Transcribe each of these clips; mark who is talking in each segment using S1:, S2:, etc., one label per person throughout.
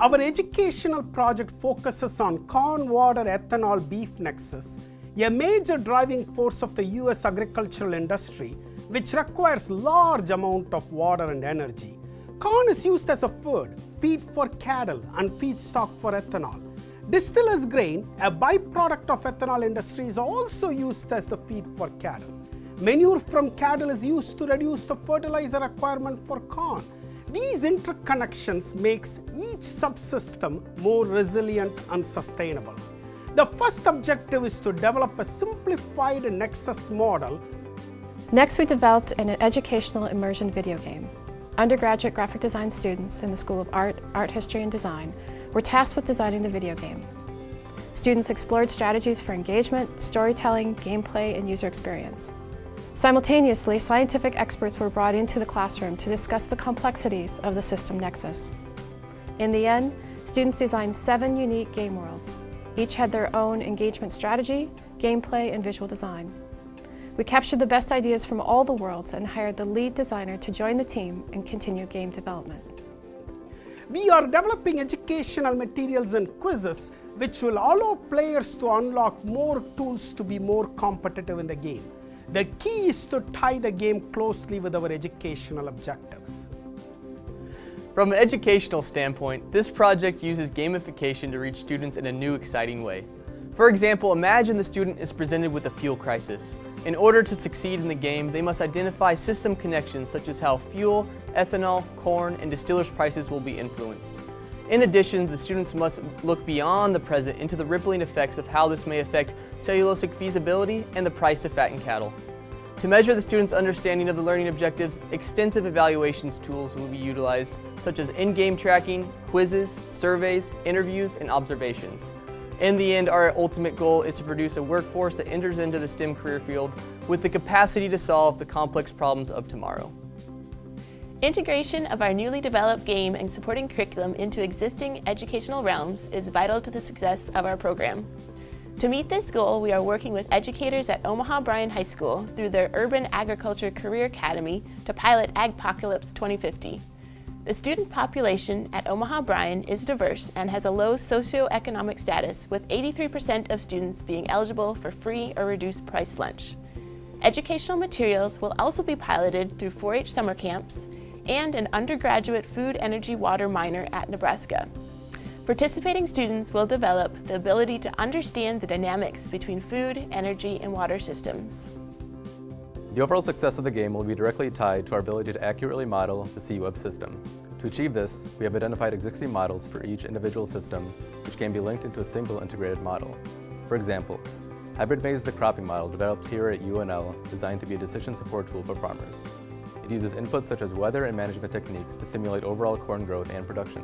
S1: Our educational project focuses on corn-water-ethanol-beef nexus, a major driving force of the US agricultural industry, which requires large amount of water and energy. Corn is used as a food, feed for cattle, and feedstock for ethanol. Distiller's grain, a byproduct of ethanol industry, is also used as the feed for cattle. Manure from cattle is used to reduce the fertilizer requirement for corn. These interconnections makes each subsystem more resilient and sustainable. The first objective is to develop a simplified nexus model.
S2: Next, we developed an educational immersion video game. Undergraduate graphic design students in the School of Art, Art History and Design were tasked with designing the video game. Students explored strategies for engagement, storytelling, gameplay, and user experience. Simultaneously, scientific experts were brought into the classroom to discuss the complexities of the system nexus. In the end, students designed 7 unique game worlds. Each had their own engagement strategy, gameplay, and visual design. We captured the best ideas from all the worlds and hired the lead designer to join the team and continue game development.
S1: We are developing educational materials and quizzes which will allow players to unlock more tools to be more competitive in the game. The key is to tie the game closely with our educational objectives.
S3: From an educational standpoint, this project uses gamification to reach students in a new, exciting way. For example, imagine the student is presented with a fuel crisis. In order to succeed in the game, they must identify system connections such as how fuel, ethanol, corn, and distillers' prices will be influenced. In addition, the students must look beyond the present into the rippling effects of how this may affect cellulosic feasibility and the price to fatten cattle. To measure the students' understanding of the learning objectives, extensive evaluations tools will be utilized, such as in-game tracking, quizzes, surveys, interviews, and observations. In the end, our ultimate goal is to produce a workforce that enters into the STEM career field with the capacity to solve the complex problems of tomorrow.
S4: Integration of our newly developed game and supporting curriculum into existing educational realms is vital to the success of our program. To meet this goal, we are working with educators at Omaha Bryan High School through their Urban Agriculture Career Academy to pilot Agpocalypse 2050. The student population at Omaha Bryan is diverse and has a low socioeconomic status, with 83% of students being eligible for free or reduced price lunch. Educational materials will also be piloted through 4-H summer camps and an undergraduate food energy water minor at Nebraska. Participating students will develop the ability to understand the dynamics between food, energy, and water systems.
S5: The overall success of the game will be directly tied to our ability to accurately model the C-Web system. To achieve this, we have identified existing models for each individual system, which can be linked into a single integrated model. For example, Hybrid Maize is a cropping model developed here at UNL designed to be a decision support tool for farmers. It uses inputs such as weather and management techniques to simulate overall corn growth and production.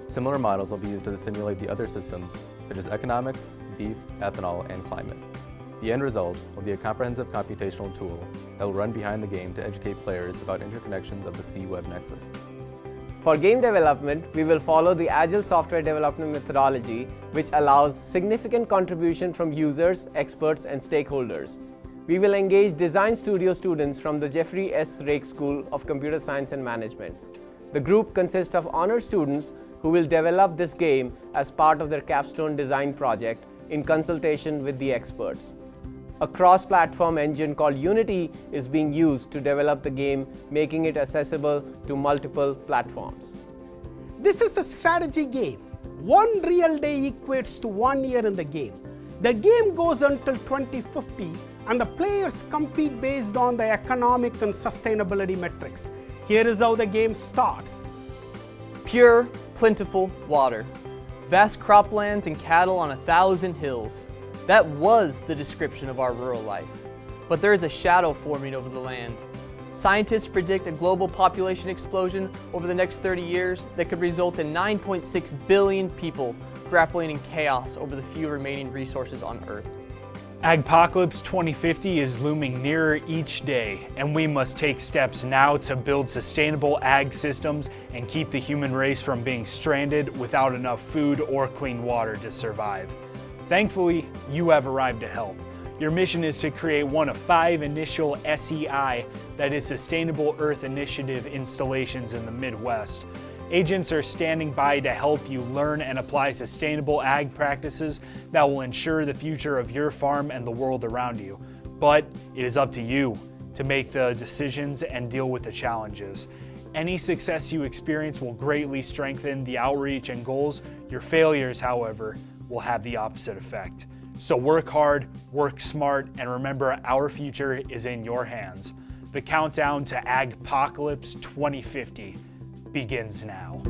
S5: Similar models will be used to simulate the other systems, such as economics, beef, ethanol, and climate. The end result will be a comprehensive computational tool that will run behind the game to educate players about interconnections of the C-Web nexus.
S6: For game development, we will follow the Agile software development methodology, which allows significant contribution from users, experts, and stakeholders. We will engage design studio students from the Jeffrey S. Rake School of Computer Science and Management. The group consists of honor students who will develop this game as part of their capstone design project in consultation with the experts. A cross-platform engine called Unity is being used to develop the game, making it accessible to multiple platforms.
S1: This is a strategy game. One real day equates to 1 year in the game. The game goes until 2050, and the players compete based on the economic and sustainability metrics. Here is how the game starts.
S3: Pure, plentiful water. Vast croplands and cattle on 1,000 hills. That was the description of our rural life. But there is a shadow forming over the land. Scientists predict a global population explosion over the next 30 years that could result in 9.6 billion people grappling in chaos over the few remaining resources on Earth.
S7: Agpocalypse 2050 is looming nearer each day, and we must take steps now to build sustainable ag systems and keep the human race from being stranded without enough food or clean water to survive. Thankfully, you have arrived to help. Your mission is to create one of 5 initial SEI, that is Sustainable Earth Initiative installations in the Midwest. Agents are standing by to help you learn and apply sustainable ag practices that will ensure the future of your farm and the world around you. But it is up to you to make the decisions and deal with the challenges. Any success you experience will greatly strengthen the outreach and goals. Your failures, however, will have the opposite effect. So work hard, work smart, and remember our future is in your hands. The countdown to Agpocalypse 2050 begins now.